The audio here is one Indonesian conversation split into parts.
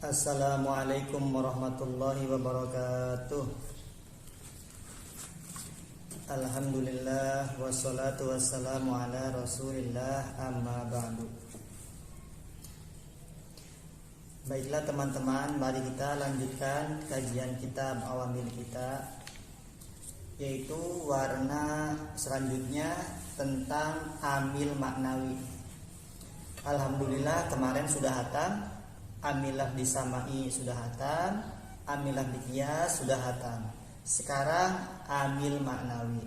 Assalamualaikum warahmatullahi wabarakatuh. Alhamdulillah wassalatu wassalamu ala Rasulillah, amma ba'du. Baiklah teman-teman, mari kita lanjutkan kajian kitab awamil kita, yaitu warna selanjutnya tentang amil maknawi. Alhamdulillah kemarin sudah hatam, amilah disamai sudah hatam, amilah diqiyas sudah hatam. Sekarang amil maknawi.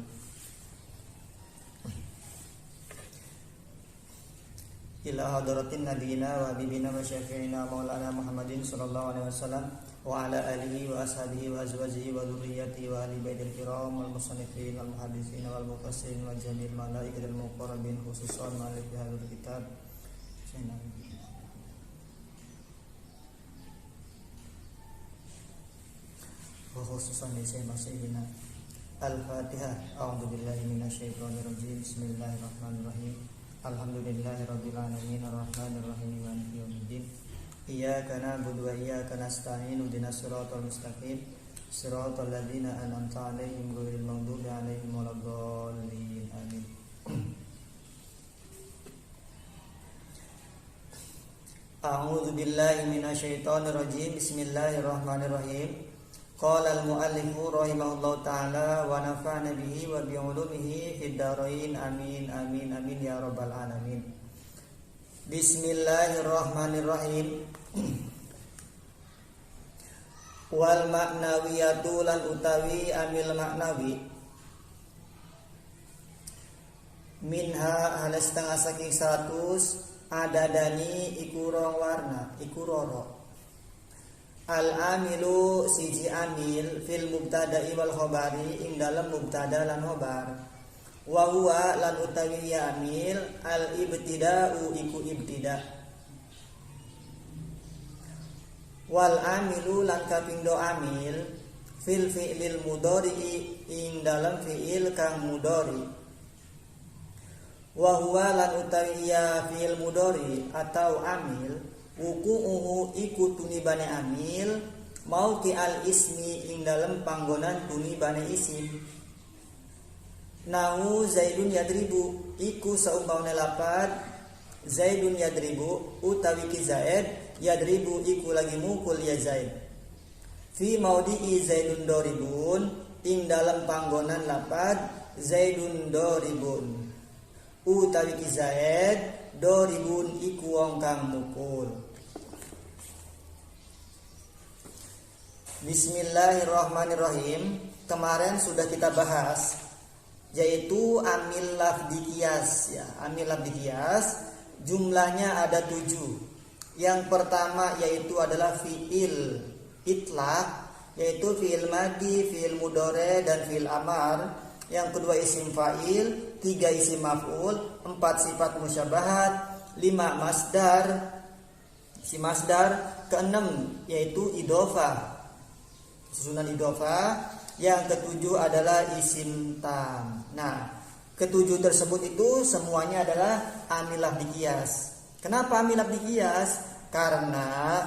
Ila hadratin nabiyina wa habibina wa syafi'ina maulana Muhammadin sallallahu alaihi wasallam wa ala alihi wa ashabihi wa azwajihi wa dzurriyyatihi wa ahli baitil kiram wal musannifin wal muhaddisin wal mufassirin wa jami'il malaikatil muqarrabin khususan malik hadzal kitab. Khususan di sayyidina Al-Fatihah. A'udzubillahi minasyaitonirrajim. Bismillahirrahmanirrahim. Alhamdulillahirabbil alamin arrahmanir rahim maliki yaumiddin. Iyyaka na'budu wa iyyaka nasta'in. Ihdinas siratal mustaqim. Siratal ladzina an'amta 'alaihim ghairil maghdubi 'alaihim waladdallin. Amin. A'udzubillahi minasyaitonirrajim. Bismillahirrahmanirrahim. Qala al-muallifu rahimahullahu ta'ala wa nafa'ana bihi wa bi 'ulumihi fid dharain amin amin amin ya rabbal alamin. Bismillahirrahmanirrahim. Wal maknawiyatu lan utawi amil maknawi minha halas setengah saking 100 adadani iku rong warna iku roro. Al-amilu siji amil fil mubtada'i wal khabari ing dalam mubtada lan khabar. Wa huwa lan utawi amil al-ibtida'u iku ibtida'. Wal amilu lan kapindo amil fil fi'lil mudhari'i ing dalam fi'il kang mudhari. Wa huwa lan utawi fi'il mudhari atau amil wuku'uhu iku tunibane amil mauqi al ismi ing dalem panggonan tunibane isim. Nahu zaidun yadribu iku saumpamane lapad zaidun yadribu utawi ki zaid yadribu iku lagi mukul ya zaid. Fi maudhi'i zaidun doribun ing dalem panggonan lapad zaidun doribun utawi ki zaid doribun iku wong kang mukul. Bismillahirrahmanirrahim. Kemarin sudah kita bahas yaitu amil lafdhi qiyas ya. Amil lafdhi qiyas jumlahnya ada 7. Yang pertama yaitu adalah fi'il itlaq, yaitu fi'il madi, fi'il mudhari dan fi'il amar. Yang kedua isim fa'il, 3 isim maf'ul, 4 sifat musyabahat, 5 masdar, si masdar, ke-6 yaitu idhofah, susunan idhofah. Yang ke-7 adalah isim tam. Nah, ke-7 tersebut itu semuanya adalah amil lafdhi qiyas. Kenapa amil lafdhi qiyas? Karena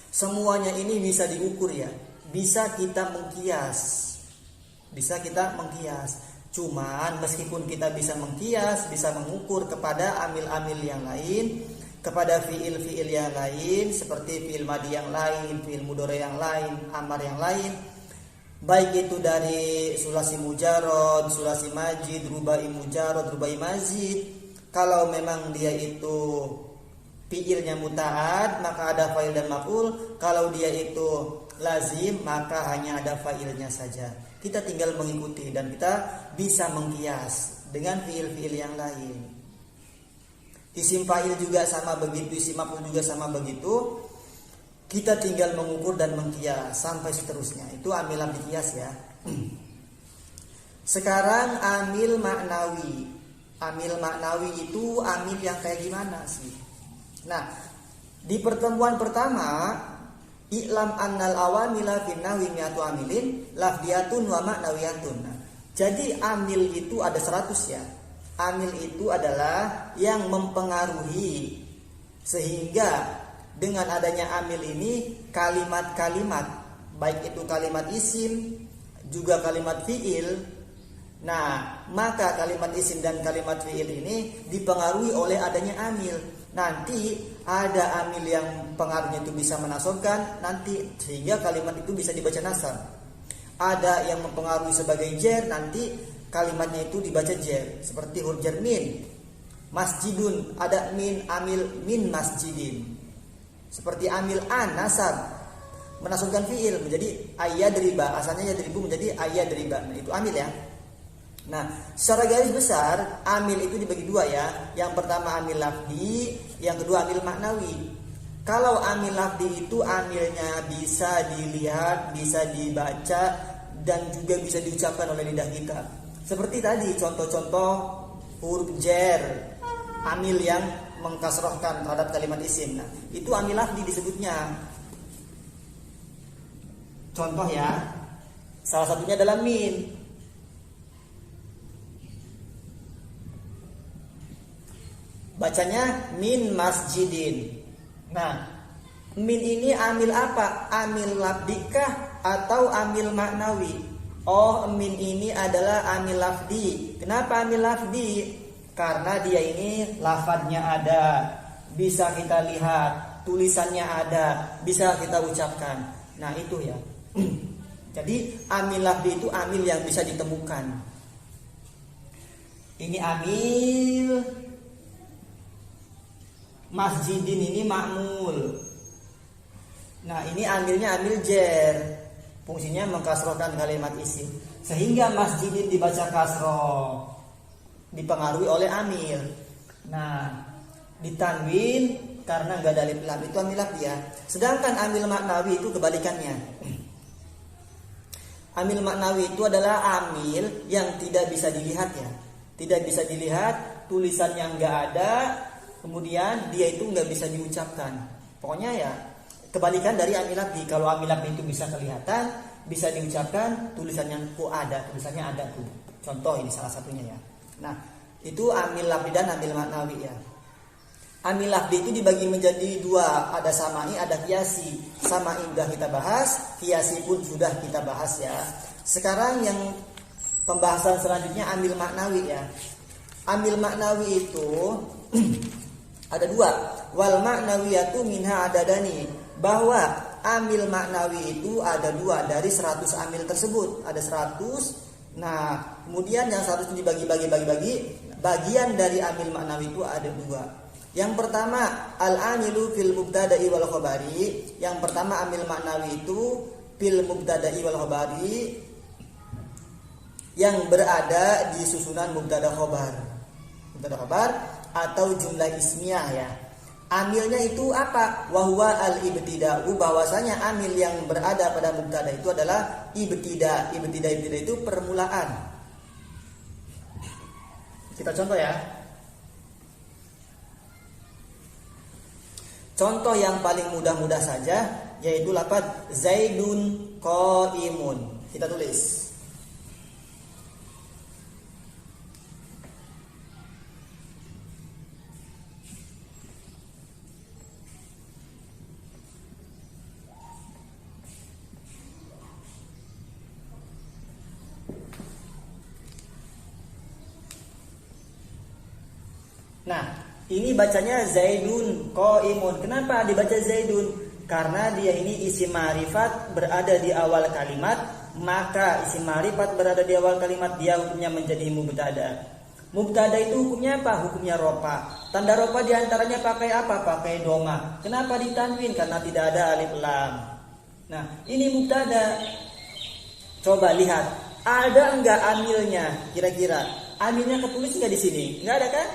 semuanya ini bisa diukur ya. Bisa kita mengkias. Cuman meskipun kita bisa mengkias, bisa mengukur kepada amil-amil yang lain, kepada fiil-fiil yang lain seperti fiil madi yang lain, fiil mudhari yang lain, amar yang lain, baik itu dari sulasi mujarrad, sulasi majid, rubai mujarrad, rubai mazid. Kalau memang dia itu fiilnya muta'ad, maka ada fa'il dan maf'ul. Kalau dia itu lazim, maka hanya ada fa'ilnya saja. Kita tinggal mengikuti dan kita bisa mengkias dengan fiil-fiil yang lain. Isim fa'il juga sama begitu, isim maf'ul juga sama begitu. Kita tinggal mengukur dan mengkias sampai seterusnya. Itu amil lafdhi qiyas ya. Sekarang amil maknawi. Amil maknawi itu amil yang kayak gimana sih? Nah, di pertemuan pertama i'lam annal awamila fin nahwi mi'atu amilin lafdiyatun wa ma'nawiyatun. Nah, jadi amil itu ada 100 ya. Amil itu adalah yang mempengaruhi, sehingga dengan adanya amil ini kalimat-kalimat, baik itu kalimat isim juga kalimat fiil. Nah, maka kalimat isim dan kalimat fiil ini dipengaruhi oleh adanya amil. Nanti ada amil yang pengaruhnya itu bisa menasobkan nanti, sehingga kalimat itu bisa dibaca nasab. Ada yang mempengaruhi sebagai jer, nanti kalimatnya itu dibaca jer, seperti huruf jar min. Masjidun, ada min, amil min masjidin. Seperti amil an, nasab, menasabkan fiil menjadi ayyadriba, asalnya yadribu menjadi ayyadriba. Nah, itu amil ya. Nah, secara garis besar amil itu dibagi dua ya. Yang pertama amil lafdi, yang kedua amil maknawi. Kalau amil lafdi itu amilnya bisa dilihat, bisa dibaca, dan juga bisa diucapkan oleh lidah kita. Seperti tadi contoh-contoh huruf jer, amil yang mengkasrohkan terhadap kalimat isim. Nah, itu amil lafdi disebutnya. Contoh ya, salah satunya adalah min. Bacanya min masjidin. Nah, min ini amil apa? Amil lafdikah atau amil maknawi? Oh, min ini adalah amil lafdi. Kenapa amil lafdi? Karena dia ini lafadznya ada, bisa kita lihat, tulisannya ada, bisa kita ucapkan. Nah, itu ya. Jadi amil lafdi itu amil yang bisa ditemukan. Ini amil masjidin, ini makmul. Nah, ini amilnya amil jer, fungsinya mengkasrohkan kalimat isim, sehingga masjidin dibaca kasroh, dipengaruhi oleh amil. Nah, ditanwin karena nggak ada alif lam, itu amil lafdi ya. Sedangkan amil maknawi itu kebalikannya. Amil maknawi itu adalah amil yang tidak bisa dilihat ya, tidak bisa dilihat, tulisannya nggak ada, kemudian dia itu nggak bisa diucapkan. Pokoknya ya kebalikan dari amil lafdi. Kalau amil lafdi itu bisa kelihatan, bisa diucapkan, tulisannya ada, tulisannya ada tuh. Contoh ini salah satunya ya. Nah, itu amil lafdi dan amil maknawi ya. Amil lafdi itu dibagi menjadi dua, ada samai, ada kiasi. Samai sudah kita bahas, kiasi pun sudah kita bahas ya. Sekarang yang pembahasan selanjutnya amil maknawi ya. Amil maknawi itu ada dua. Wal maknawiyatu minha adadani, bahwa amil maknawi itu ada dua dari 100 amil tersebut. Ada 100. Nah, kemudian yang 100 dibagi-bagi. Bagian dari amil maknawi itu ada dua. Yang pertama al-amilu fil mubtada'i wal khabari. Yang pertama amil maknawi itu fil mubtada'i wal khabari, yang berada di susunan mubtada khabar. Mubtada khabar atau jumlah ismiyah ya. Amilnya itu apa? Wahwa al-ibtida'u, bahwasanya amil yang berada pada mubtada itu adalah ibtida. Ibtida itu permulaan. Kita contoh ya. Contoh yang paling mudah-mudah saja yaitu lafaz Zaidun qaimun. Kita tulis. Nah, ini bacanya Zaidun qaimun. Kenapa dibaca Zaidun? Karena dia ini isim ma'rifat berada di awal kalimat, maka isim ma'rifat berada di awal kalimat dia hukumnya menjadi mubtada. Mubtada itu hukumnya apa? Hukumnya rofa. Tanda rofa diantaranya pakai apa? Pakai doma. Kenapa ditanwin? Karena tidak ada alif lam. Nah, ini mubtada. Coba lihat, ada enggak amilnya? Kira-kira amilnya ketulis enggak di sini? Enggak ada kan?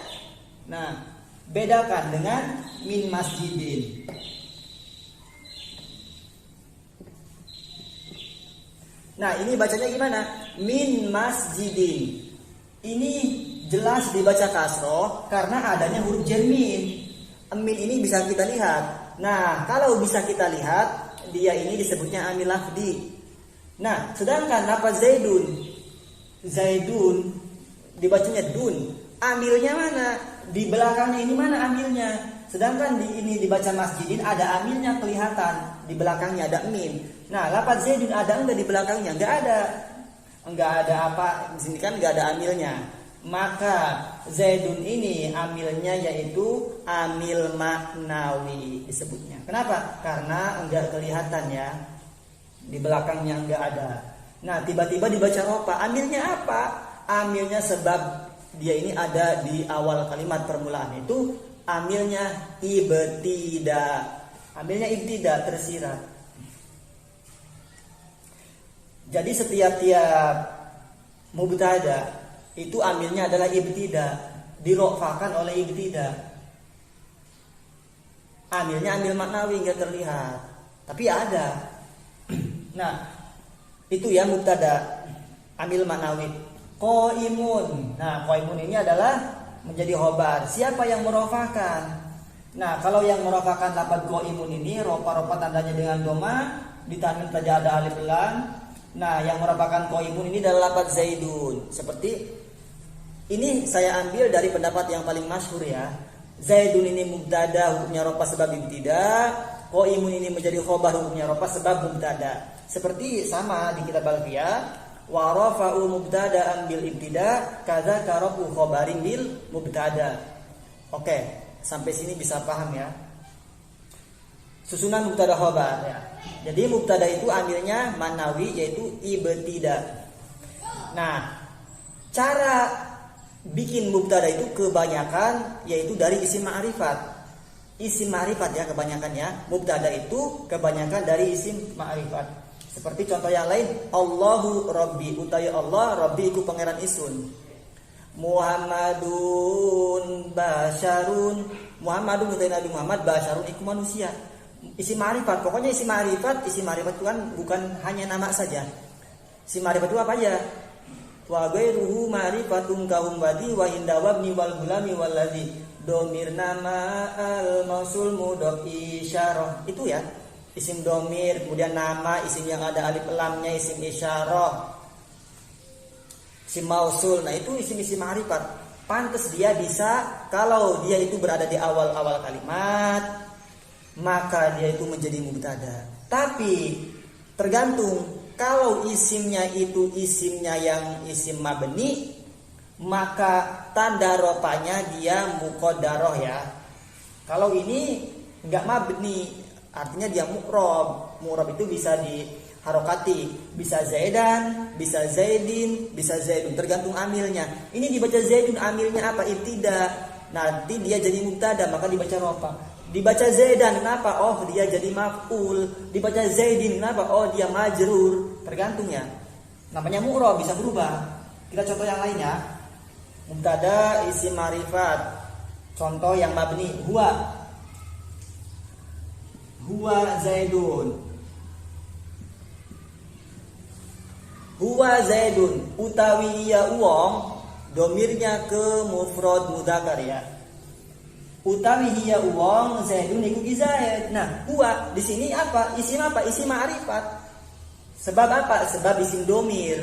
Nah, bedakan dengan min masjidin. Nah, ini bacanya gimana? Min masjidin. Ini jelas dibaca kasroh karena adanya huruf jar min. Min ini bisa kita lihat. Nah, kalau bisa kita lihat, dia ini disebutnya amil lafdi. Nah, sedangkan lafaz Zaidun, Zaidun dibacanya dun. Amilnya mana? Di belakangnya ini mana amilnya? Sedangkan di ini dibaca masjidin ada amilnya kelihatan, di belakangnya ada mim. Nah, lafaz Zaidun ada enggak di belakangnya? Enggak ada. Enggak ada apa? Di sini kan enggak ada amilnya. Maka Zaidun ini amilnya yaitu amil maknawi disebutnya. Kenapa? Karena enggak kelihatan ya. Di belakangnya enggak ada. Nah, tiba-tiba dibaca ropa. Amilnya apa? Amilnya sebab dia ini ada di awal kalimat permulaan itu amilnya ibtida. Amilnya ibtida tersirat. Jadi setiap mubtada itu amilnya adalah ibtida, dirokfakan oleh ibtida. Amilnya amil maknawi enggak terlihat, tapi ada. Nah, itu ya mubtada amil maknawi. Qaimun. Nah, qaimun ini adalah menjadi khobar. Siapa yang merofakan? Nah, kalau yang merofakan lafaz qaimun ini ropa-ropa tandanya dengan doma, di tanwin saja ada alif lam. Nah, yang merofakan qaimun ini adalah lafaz Zaidun. Seperti ini saya ambil dari pendapat yang paling masyhur ya. Zaidun ini mubtada hukumnya ropa sebab ibtida, qaimun ini menjadi khobar hukumnya ropa sebab mubtada. Seperti sama di kitab Alfiyah, wa rafa'u mubtada'an bil ibtida kadza karafu khabarin bil mubtada. Oke, sampai sini bisa paham ya. Susunan mubtada khabar ya. Jadi mubtada itu amilnya manawi yaitu ibtida. Nah, cara bikin mubtada itu kebanyakan yaitu dari isim ma'rifat. Isim ma'rifat ya kebanyakan ya. Mubtada itu kebanyakan dari isim ma'rifat. Seperti contoh yang lain, Allahu Rabbi, utawi Allah Rabbi iku pangeran isun. Muhammadun basyarun, Muhammadun utawi Nabi Muhammad basyarun iku manusia. Isim ma'rifat, pokoknya isim ma'rifat itu kan bukan hanya nama saja. Isim ma'rifat itu apa aja? Wa ghairuhu ma'rifatun kaumbadi wa inda wabni wal gulami wal ladzi domir nama al mausul mudhaf isyarah. Itu ya. Isim domir, kemudian nama, isim yang ada alif lamnya, isim isyarah, isim mausul. Nah itu isim-isim ma'rifat. Pantas dia bisa, kalau dia itu berada di awal-awal kalimat, maka dia itu menjadi mubtada. Tapi tergantung, kalau isimnya itu isimnya yang isim mabni, maka tanda ropanya dia muqaddarah ya. Kalau ini enggak mabni, artinya dia mu'rab. Mu'rab itu bisa diharokati, bisa zaidan, bisa zaidin, bisa zaidun, tergantung amilnya. Ini dibaca zaidun, amilnya apa? Ibtida. Nanti dia jadi mubtada, maka dibaca rofa. Dibaca zaidan, kenapa? Oh, dia jadi maf'ul. Dibaca zaidin, kenapa? Oh, dia majrur. Tergantung ya. Namanya mu'rab bisa berubah. Kita contoh yang lainnya. Mubtada isim ma'rifat. Contoh yang mabni, huwa Zaidun. Huwa Zaidun utawi ya wong, domirnya ke mufrad mudzakkar ya. Utawi hiya wong Zaidun iku Zaid. Nah, huwa di sini apa? Isim apa? Isim ma'rifat. Sebab apa? Sebab isim domir.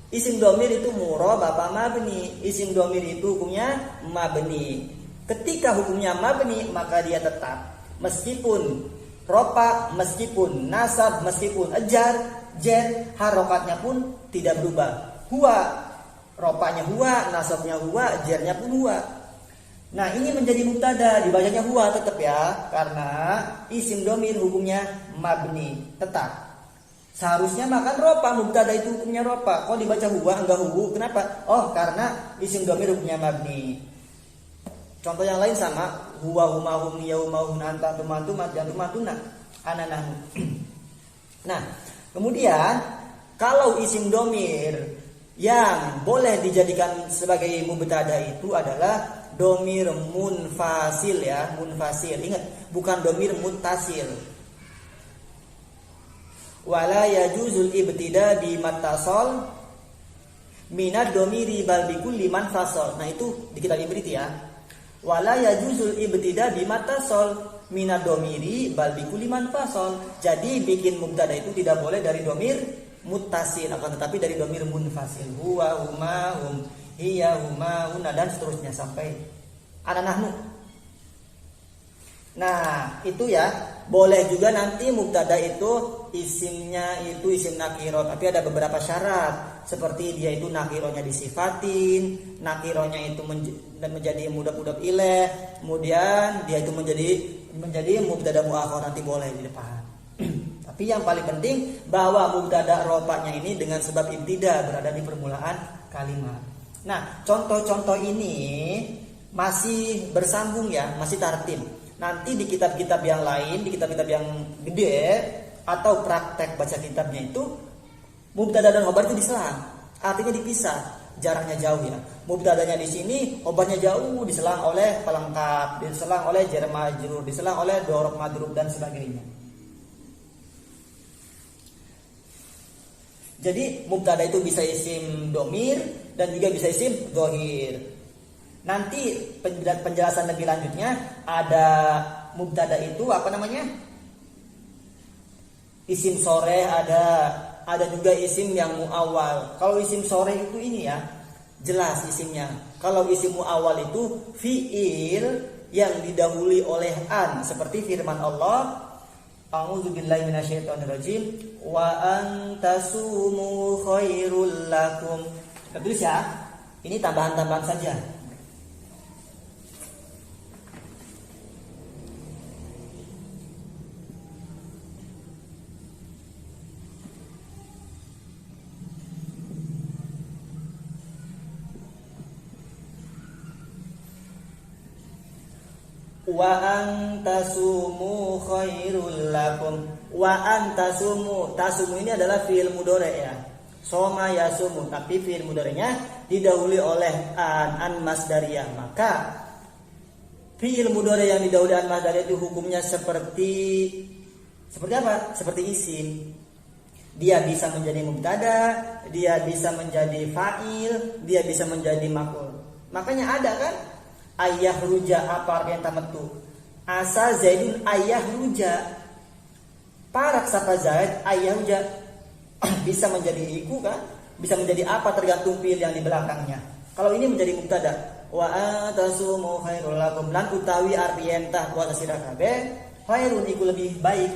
Isim domir itu murab apa mabni? Isim domir itu hukumnya mabni. Ketika hukumnya mabni, maka dia tetap meskipun ropa, meskipun nasab, meskipun jar, harokatnya pun tidak berubah. Huwa, ropanya huwa, nasabnya huwa, jarnya pun huwa. Nah, ini menjadi mubtada, dibacanya huwa tetap ya, karena isim domir hukumnya mabni, tetap. Seharusnya makan ropa, mubtada itu hukumnya ropa. Kok dibaca huwa enggak huwu? Kenapa? Oh, karena isim domir hukumnya mabni. Contoh yang lain sama, huwa huma hum yauma hum anta tumantu matuna ananahu. Nah, kemudian kalau isim domir yang boleh dijadikan sebagai mubtada itu adalah domir munfasil ya, munfasil. Ingat, bukan domir muttasil. Wala yajuzul ibtida bi mattasal minad domiri bal bi kulli man fasal. Nah, itu di kitab Ibriti ya. Wala yajuzul ibtida bi mattasal minad domiri bal bi kulli man fasal. Jadi bikin mubtada itu tidak boleh dari domir muttasil, akan tetapi dari domir munfasil. Huwa huma hum hiya, huma, huna, dan seterusnya sampai ana nahnu. Nah, itu ya. Boleh juga nanti mubtada itu isimnya itu isim nakiro, tapi ada beberapa syarat. Seperti dia itu nakironya disifatin, nakironya itu menjadi mudhaf ilaih, kemudian dia itu menjadi mubtada muakhar, nanti boleh di depan. Tapi yang paling penting bahwa mubtada rofa'nya ini dengan sebab ibtida berada di permulaan kalimat. Nah, contoh-contoh ini masih bersambung ya, masih tartib. Nanti di kitab-kitab yang lain, di kitab-kitab yang gede atau praktek baca kitabnya itu mubtada dan khobar itu diselang, artinya dipisah, jaraknya jauh ya. Mubtadanya di sini, khobarnya jauh, diselang oleh pelengkap, diselang oleh jar majrur, diselang oleh dzaraf madrub dan sebagainya. Jadi mubtada itu bisa isim domir dan juga bisa isim dhohir. Nanti penjelasan lebih lanjutnya ada mubtada itu apa namanya? Isim sore, ada juga isim yang muawwal. Kalau isim sore itu ini ya, jelas isimnya. Kalau isim muawwal itu fiil yang didahului oleh an, seperti firman Allah, a'udzubillahi minasyaitonirrajim, wa antasumu khairul lakum. Kita tulis ya. Ini tambahan-tambahan saja. Wa antasumu khairul lakum. Wa antasumu, tasumu ini adalah fi'il mudhari ya. Soma yasumu, tapi fi'il mudhari'nya didahului oleh an masdariyah. Maka fi'il mudhari yang didahului an masdariyah itu hukumnya seperti apa? Seperti isim. Dia bisa menjadi mubtada, dia bisa menjadi fa'il, dia bisa menjadi maf'ul. Makanya ada kan ayah ruja, apa artinya tamattu? Asa Zaidun ayah ruja. Parak sapa Zaid ayah ruja. Bisa menjadi iku kan? Bisa menjadi apa tergantung fiil yang di belakangnya. Kalau ini menjadi mubtada, wa atasumu khairul lakum, lan utawi arti entah puasa sira kabeh khairun iku lebih baik.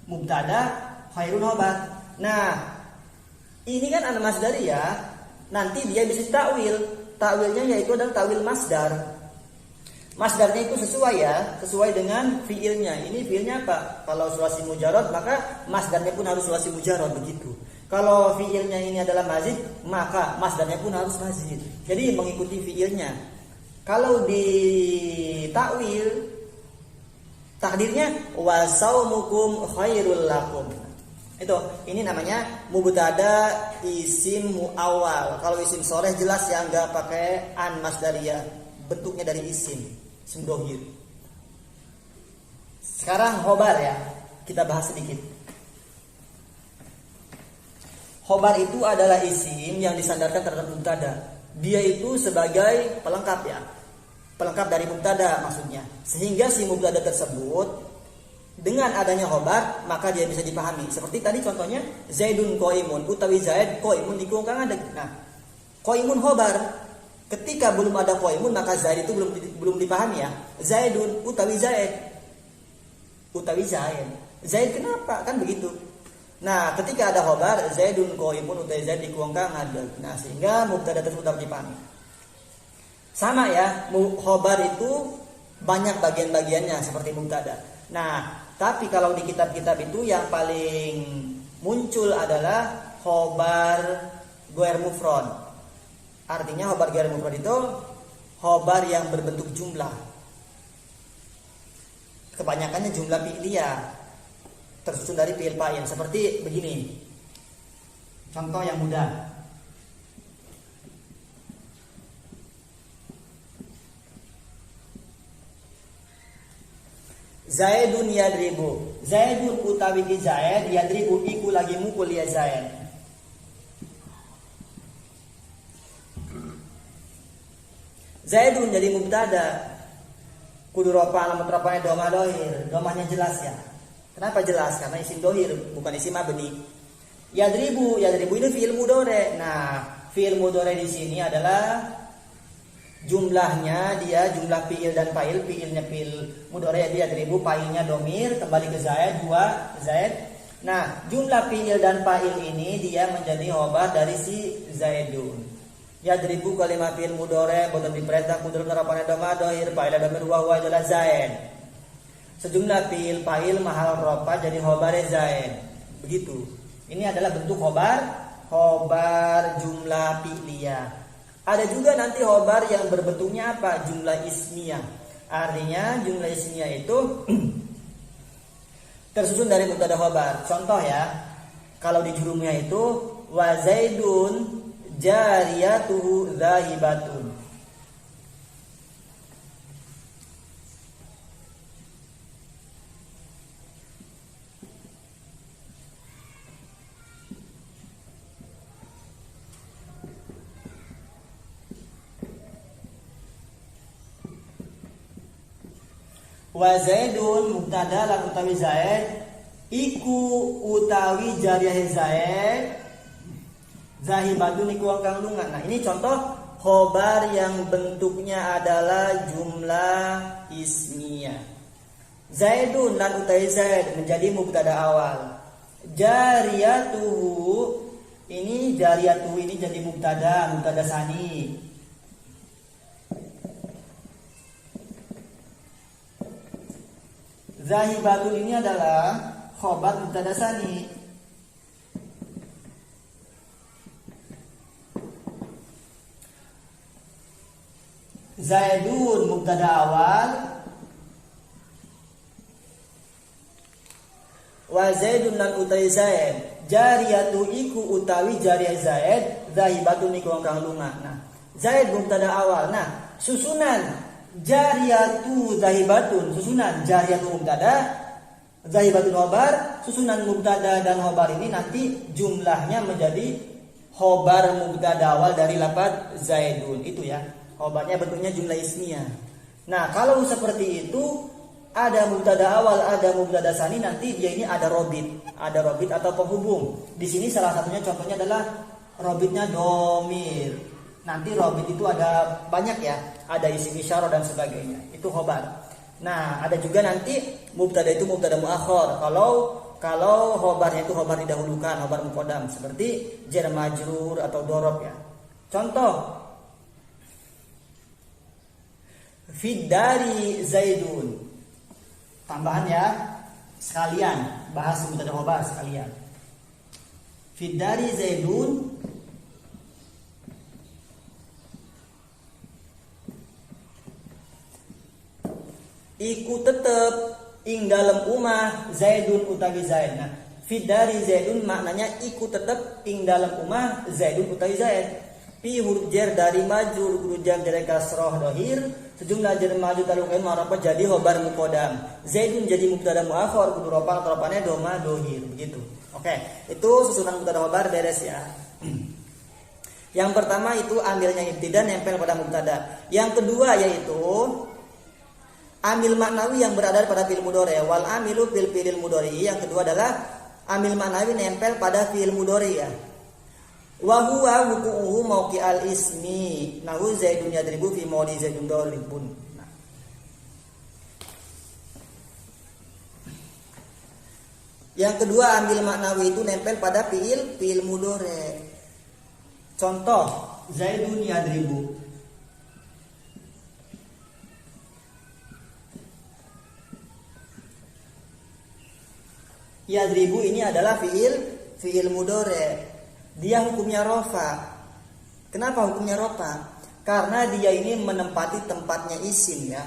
Mubtada khairun khobar. Nah, ini kan an masdari ya. Nanti dia bisa takwil. Takwilnya yaitu adalah takwil masdar. Masdarnya itu sesuai dengan fiilnya. Ini fiilnya apa? Kalau sulasi mujarrad maka masdarnya pun harus sulasi mujarrad begitu. Kalau fiilnya ini adalah mazid, maka masdarnya pun harus mazid. Jadi mengikuti fiilnya. Kalau di takwil takdirnya wasaumukum khairul lakum. Ini namanya mubtada isim muawwal. Kalau isim sore jelas ya, enggak pakai an masdariyah, bentuknya dari isim dhohir. Sekarang khobar ya, kita bahas sedikit. Khobar itu adalah isim yang disandarkan terhadap mubtada. Dia itu sebagai pelengkap ya, pelengkap dari mubtada maksudnya. Sehingga si mubtada tersebut dengan adanya khobar maka dia bisa dipahami. Seperti tadi contohnya Zaidun qaimun, utawi Zaid qaimun iku kang ada. Nah, qaimun khobar. Ketika belum ada qaimun maka Zaid itu belum dipahami ya. Zaidun utawi Zaid. Utawi Zaid. Zaid kenapa? Kan begitu. Nah, ketika ada khobar Zaidun qaimun utawi Zaid iku kang ada. Nah, sehingga mubtada tersebut dapat dipahami. Sama ya, khobar itu banyak bagian-bagiannya seperti mubtada. Nah, tapi kalau di kitab-kitab itu yang paling muncul adalah khobar ghair mufrad. Artinya khobar ghair mufrad itu khobar yang berbentuk jumlah. Kebanyakannya jumlah fi'liyah tersusun dari fi'il fa'il. Seperti begini. Contoh yang mudah. Zaidun yadribu. Zaidun utawi ki Zaid yadribu iku lagi mukul ya Zaid. Zaidun jadi mubtada. Kudu rofa alamat rofanya domah dohir. Domahnya jelas ya. Kenapa jelas? Karena isim dohir bukan isim mabni. Yadribu ini fi'il mudhari. Nah, fiil mudhari di sini adalah jumlahnya dia jumlah fiil dan fa'il. Fiilnya fiil mudhari dia yadribu, fa'ilnya domir, kembali ke zaid, 2 zaid. Nah, jumlah fiil dan fa'il ini dia menjadi khobar dari si zaidun. Yadribu kalimat fiil mudhari boten diperintah kudu nerapane dhamma dhahir fa'il dhamir wa huwa adalah zaid. Sejumlah fiil fa'il mahal rofa jadi khobar zaid. Begitu. Ini adalah bentuk khobar jumlah fi'liyah. Ada juga nanti khobar yang berbentuknya apa? Jumlah ismiyah. Artinya jumlah ismiyah itu tersusun dari mubtada khobar. Contoh ya, kalau di jurumnya itu wa zaidun jariyatuhu zahibatun. Wa zaidun mubtada lan utawi zaid iku utawi jariyah zaid zahibatun iku wong kang lunga. Nah, ini contoh khobar yang bentuknya adalah jumlah ismiyah. Zaidun lan utawi zaid menjadi mubtada awal. Jariyatuhu ini jadi mubtada sani. Zahibatun ini adalah khobar mubtada sani. Zaidun mubtada awal. Wa zaidun lan utawi zaid. Jariyatu iku utawi jariyah zaid. Zahibatun iku wong kang lunga. Nah, zaid mubtada awal. Nah, susunan jariyatu zahibatun, susunan jariyatu mubtada, zahibatun khobar, susunan mubtada dan khobar ini nanti jumlahnya menjadi khobar mubtada awal dari lafaz zaidun. Itu ya, khobarnya bentuknya jumlah ismiyah. Nah, kalau seperti itu ada mubtada awal, ada mubtada sani, nanti dia ini ada robit atau penghubung. Di sini salah satunya contohnya adalah robitnya domir. Nanti robit itu ada banyak ya, ada isim isyarah dan sebagainya. Itu khobar. Nah, ada juga nanti mubtada itu mubtada muakhir. Kalau khobarnya itu khobar didahulukan, khobar muqaddam seperti jar majrur atau dorob ya. Contoh fiddari zaidun. Tambahan ya, sekalian bahas mubtada khobar sekalian. Fiddari zaidun iku tetep ing dalam umah zaidun utawi zaid. Nah, fiddari zaidun maknanya iku tetep ing dalam umah zaidun utawi zaid. Pi huruf jar dari majrur huruf jar dari kasroh dohir sejumlah jar majrur talukain ma'rufah jadi khobar muqaddam. Zaidun jadi mubtada muakhir kudu rofa rofannya doma dohir begitu. Oke, itu susunan mubtada khobar beres ya. Yang pertama itu ambilnya ibtida nempel pada mubtada. Yang kedua yaitu amil maknawi yang berada pada fi'il mudhari. Wal amilu fil fi'il mudhari. Yang kedua adalah amil maknawi nempel pada fi'il mudhari ya. Wa huwa wuqu'uhu mauqi'al ismi. Nahu zaidun yadribu fi mawdi zaidun daribun. Nah. Yang kedua amil maknawi itu nempel pada fi'il mudhari. Contoh zaidun yadribu. Yadribu ini adalah fi'il mudhari. Dia hukumnya rofa. Kenapa hukumnya rofa? Karena dia ini menempati tempatnya isim ya.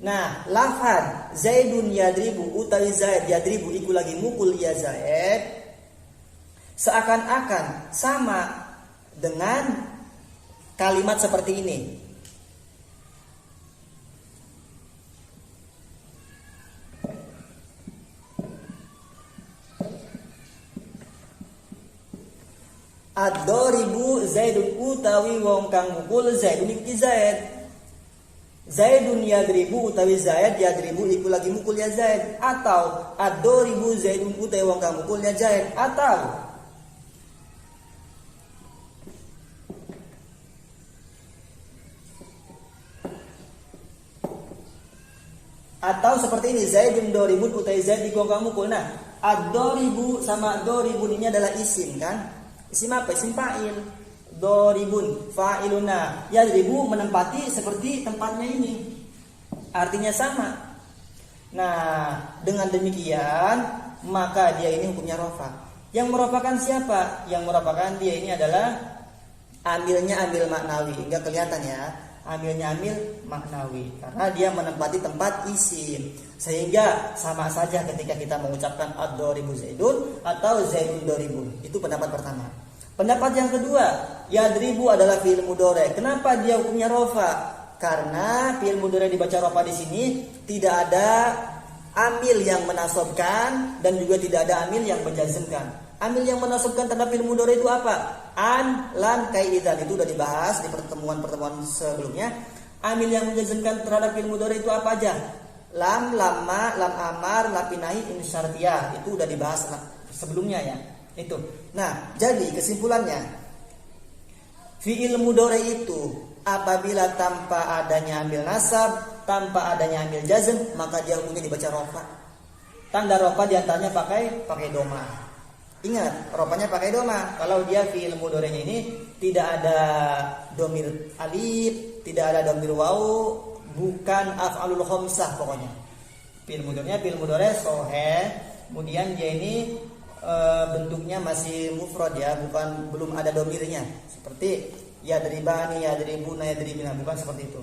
Nah, lafaz zaidun yadribu utawi zaid yadribu iku lagi mukul ya zaid seakan-akan sama dengan kalimat seperti ini. Ad-daribu zaidun utawi wong kang mukul zaidun iki zaid. Zaidun yadribu utawi zaid yadribu iku lagi mukul ya zaid. Atau ad-daribu zaidun utawi wong kang mukul ya zaid. Atau Atau seperti ini, Zaidun doribun utai Zaid digongkang mukul. Nah, ad-doribu sama doribun ini adalah isim kan? Isim apa? Isim fa'il. Doribun fa'iluna. Yadribu menempati seperti tempatnya ini. Artinya sama. Nah, dengan demikian maka dia ini hukumnya rofa. Yang merofakan siapa? Yang merofakan dia ini adalah amilnya amil maknawi. Enggak kelihatan ya. Amilnya amil maknawi karena dia menempati tempat isim, sehingga sama saja ketika kita mengucapkan ad-doribu Zaidun atau Zaidun doribun. Itu pendapat pertama. Pendapat yang kedua, yadribu adalah fi'il mudhari. Kenapa dia hukumnya rofa? Karena fi'il mudhari dibaca rofa di sini tidak ada amil yang menasobkan dan juga tidak ada amil yang menjazmkan. Amil yang menasobkan terhadap fi'il mudhari itu apa? An, lam, kai, idzan. Itu sudah dibahas di pertemuan-pertemuan sebelumnya. Amil yang menjazmkan terhadap fi'il mudhari itu apa aja? Lam, lamma, lam amar, lam pinahi, in syartiyah. Itu sudah dibahas sebelumnya ya. Itu. Nah, jadi kesimpulannya fi'il mudhari itu apabila tanpa adanya amil nasab, tanpa adanya amil jazm, maka dia hukumnya dibaca rofa. Tanda rofa diantaranya pakai doma. Ingat, rofanya pakai doma. Kalau dia fi'il mudhari'nya ini tidak ada domir alif, tidak ada domir wawu, bukan af'alul khamsah pokoknya. Fi'il mudhari'nya fi'il mudhari' sahih. Kemudian dia ini bentuknya masih mufrad ya, belum ada domirnya. Seperti yadribani, yadribuna, yadribina, bukan seperti itu.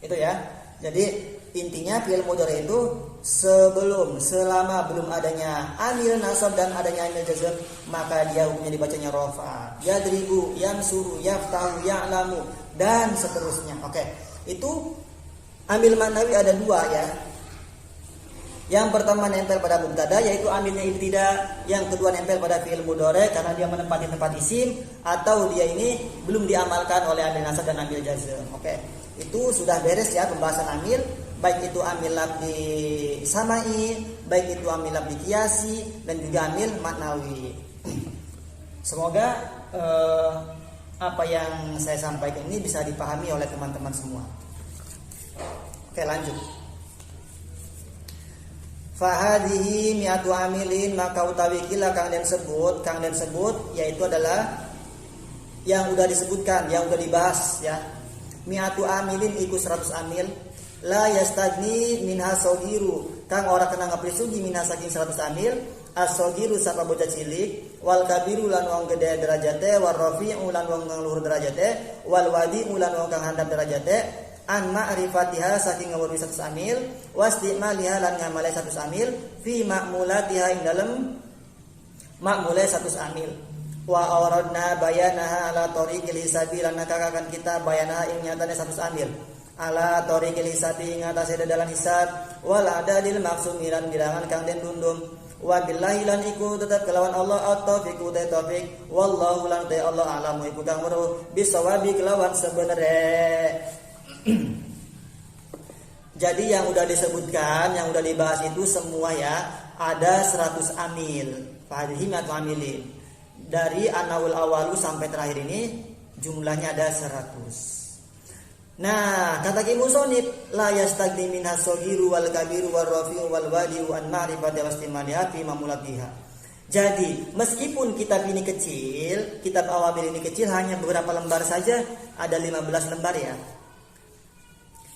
Itu ya. Jadi intinya fi'il mudhari itu selama belum adanya amil nasab dan adanya amil jazm, maka dia hukumnya dibacanya rofa. Yadribu, yansuru, yaftahu, ya'lamu dan seterusnya. Oke. Itu amil maknawi ada dua ya. Yang pertama nempel pada mubtada yaitu amilnya ibtida, yang kedua nempel pada fi'il mudhari karena dia menempati tempat isim atau dia ini belum diamalkan oleh amil nasab dan amil jazm. Oke. Itu sudah beres ya pembahasan amil, baik itu amil labdi samai, baik itu amil labdi qiyasi dan juga amil maknawi. Semoga apa yang saya sampaikan ini bisa dipahami oleh teman-teman semua. Oke, lanjut. Fahadhihi mi'atu amilin, maka utawi kila kang den sebut yaitu adalah yang udah disebutkan, yang udah dibahas ya. Mi'atu amilin iku 100 amil, la yastagni minha sogiru, kang ora kena ngaprisugi minha saking 100 amil, as-sogiru sapa bocah cilik, wal kabiru lan wong gede derajate, war rafi'u lan wong kang luhur derajate, wal wadi'u lan wong kang handap derajate, an ma'rifatiha saking ngawur 100 amil, wastimaliha lan ngamale 100 amil, fi ma'mulatiha ing dalem ma'mule 100 amil. Wa awradna bayanaha ala tariqil hisabi, lan akan kita bayanaha ing nyatane 100 amil ala tariqil hisabi ing atase dalan hisab, wal adadil maksum miran bilangan kang den dundum, wa billahi lan iku tetep kelawan Allah at-taufiqu ta taufik, wallahu lan ta Allah alamu iku kang weruh bisawabi kelawan sebenere. Jadi yang udah disebutkan, yang udah dibahas itu semua ya, ada 100 amil. Fahadhihi mi'atu amilin. Dari anawul awalu sampai terakhir ini jumlahnya ada 100. Nah, kata Ki Musonib, la yastagni minha sogiru wal kabiru wal rafi'u wal wadi'u an ma'rifati wastimaliha fi mamulatiha. Jadi, meskipun kitab ini kecil, kitab awamil ini kecil, hanya beberapa lembar saja, ada 15 lembar ya.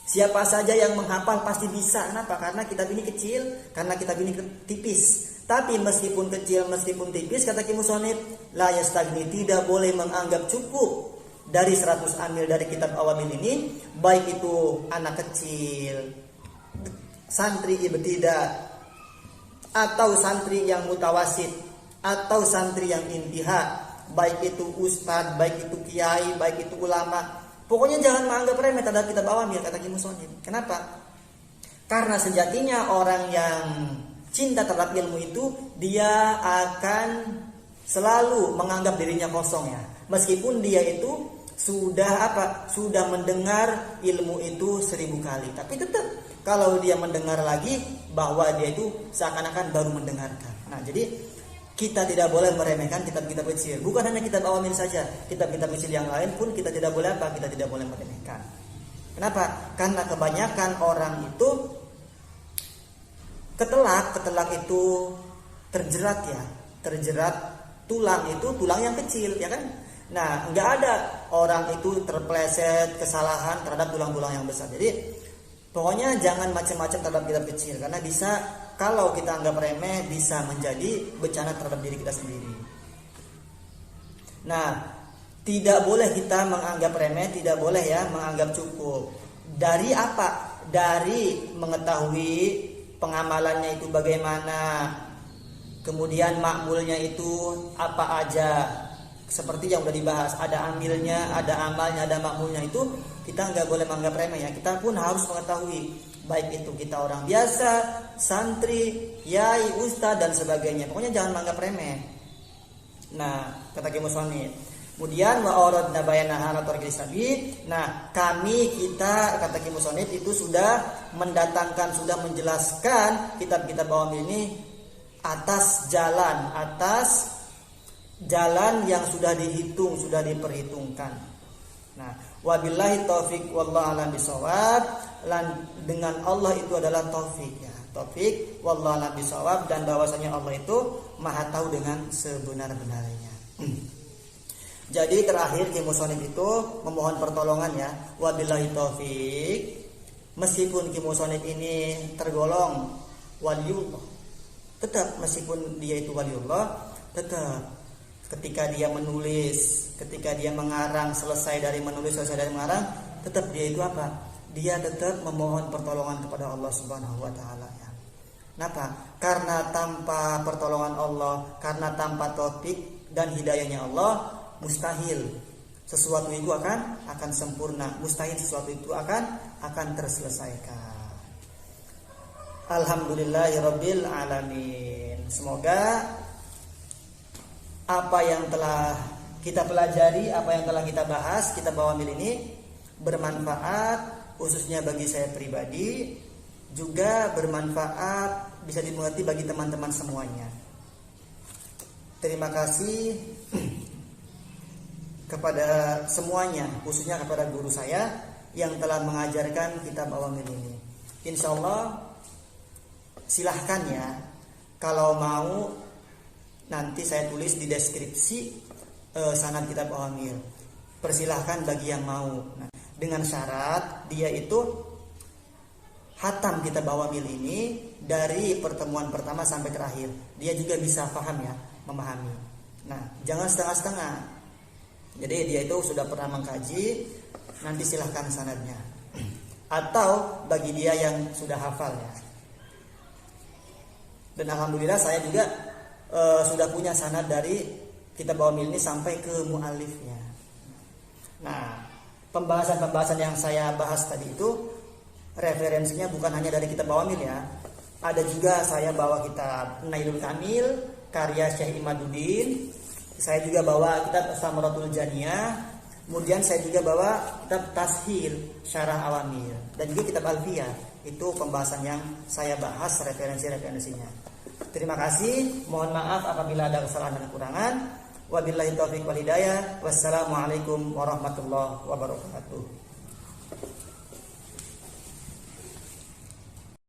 Siapa saja yang menghafal pasti bisa. Kenapa? Karena kitab ini kecil, karena kitab ini tipis. Tapi meskipun kecil, meskipun tipis, kata Ki Musonib, la yastagni, tidak boleh menganggap cukup dari 100 amil dari kitab awamil ini, baik itu anak kecil, santri ibtidah, atau santri yang mutawasid, atau santri yang intiha, baik itu ustadz, baik itu kiai, baik itu ulama. Pokoknya jangan menganggap remeh terhadap kitab awamil, kata Ki Musonib. Kenapa? Karena sejatinya orang yang cinta terhadap ilmu itu, dia akan selalu menganggap dirinya kosong ya. Meskipun dia itu sudah mendengar ilmu itu 1000 kali, tapi tetap kalau dia mendengar lagi, bahwa dia itu seakan-akan baru mendengarkan. Nah, jadi kita tidak boleh meremehkan kitab-kitab kecil. Bukan hanya kitab awamil saja, kitab-kitab kecil yang lain pun kita tidak boleh meremehkan. Kenapa? Karena kebanyakan orang itu ketelak itu terjerat ya, terjerat tulang itu tulang yang kecil ya kan. Nah, nggak ada orang itu terpleset kesalahan terhadap tulang-tulang yang besar. Jadi pokoknya jangan macam-macam terhadap kitab kecil, karena bisa kalau kita anggap remeh bisa menjadi bencana terhadap diri kita sendiri. Nah, tidak boleh kita menganggap remeh, tidak boleh ya menganggap cukup. Dari apa? Dari mengetahui pengamalannya itu bagaimana, kemudian makmulnya itu apa aja, seperti yang udah dibahas, ada amilnya, ada amalnya, ada makmulnya, itu kita nggak boleh menganggap remeh ya. Kita pun harus mengetahui, baik itu kita orang biasa, santri, yai, ustadz dan sebagainya. Pokoknya jangan menganggap remeh. Nah, kata Ki Musonif, kemudian wa aradna bayana ala tarikil sabi. Nah, kita kata Ki Musonif itu sudah mendatangkan, sudah menjelaskan kitab-kitab Awamil ini atas jalan yang sudah dihitung, sudah diperhitungkan. Nah, wabillahi taufik wallahu a'lam bishawab. Dengan Allah itu adalah taufik ya. Taufik wallahu a'lam bishawab, dan bahwasanya Allah itu Maha tahu dengan sebenar-benarnya. Jadi terakhir Ki Musonif itu memohon pertolongan ya, wabillahi taufik. Meskipun Ki Musonif ini tergolong waliullah, tetap meskipun dia itu waliullah, tetap ketika dia menulis, ketika dia mengarang, selesai dari menulis, selesai dari mengarang, tetap dia itu apa? Dia tetap memohon pertolongan kepada Allah Subhanahu wa taala ya. Kenapa? Karena tanpa pertolongan Allah, karena tanpa taufik dan hidayahnya Allah, mustahil sesuatu itu akan sempurna, mustahil sesuatu itu akan terselesaikan. Alhamdulillahirabbil alamin. Semoga apa yang telah kita pelajari, apa yang telah kita bahas, kitab Awamil ini bermanfaat khususnya bagi saya pribadi, juga bermanfaat bisa dimengerti bagi teman-teman semuanya. Terima kasih kepada semuanya, khususnya kepada guru saya yang telah mengajarkan kitab Awamil ini. Insyaallah silahkan ya, kalau mau nanti saya tulis di deskripsi sanad kitab Awamil. Persilahkan bagi yang mau. Nah, dengan syarat dia itu hatam kitab Awamil ini dari pertemuan pertama sampai terakhir. Dia juga bisa paham ya, memahami. Nah, jangan setengah-setengah. Jadi dia itu sudah pernah mengkaji, nanti silahkan sanadnya. Atau bagi dia yang sudah hafal ya. Dan alhamdulillah saya juga sudah punya sanad dari kitab Awamil ini sampai ke muallifnya. Nah, pembahasan-pembahasan yang saya bahas tadi itu referensinya bukan hanya dari kitab Awamil ya. Ada juga saya bawa kitab Nailul Kamil karya Syekh Imaduddin. Saya juga bawa kitab Samaratul Janiyah. Kemudian saya juga bawa kitab Tashil Syarah Awamil dan juga kitab Alfiyah. Itu pembahasan yang saya bahas referensi-referensinya. Terima kasih. Mohon maaf apabila ada kesalahan dan kekurangan. Wabillahi taufiq wal hidayah. Wassalamualaikum warahmatullahi wabarakatuh.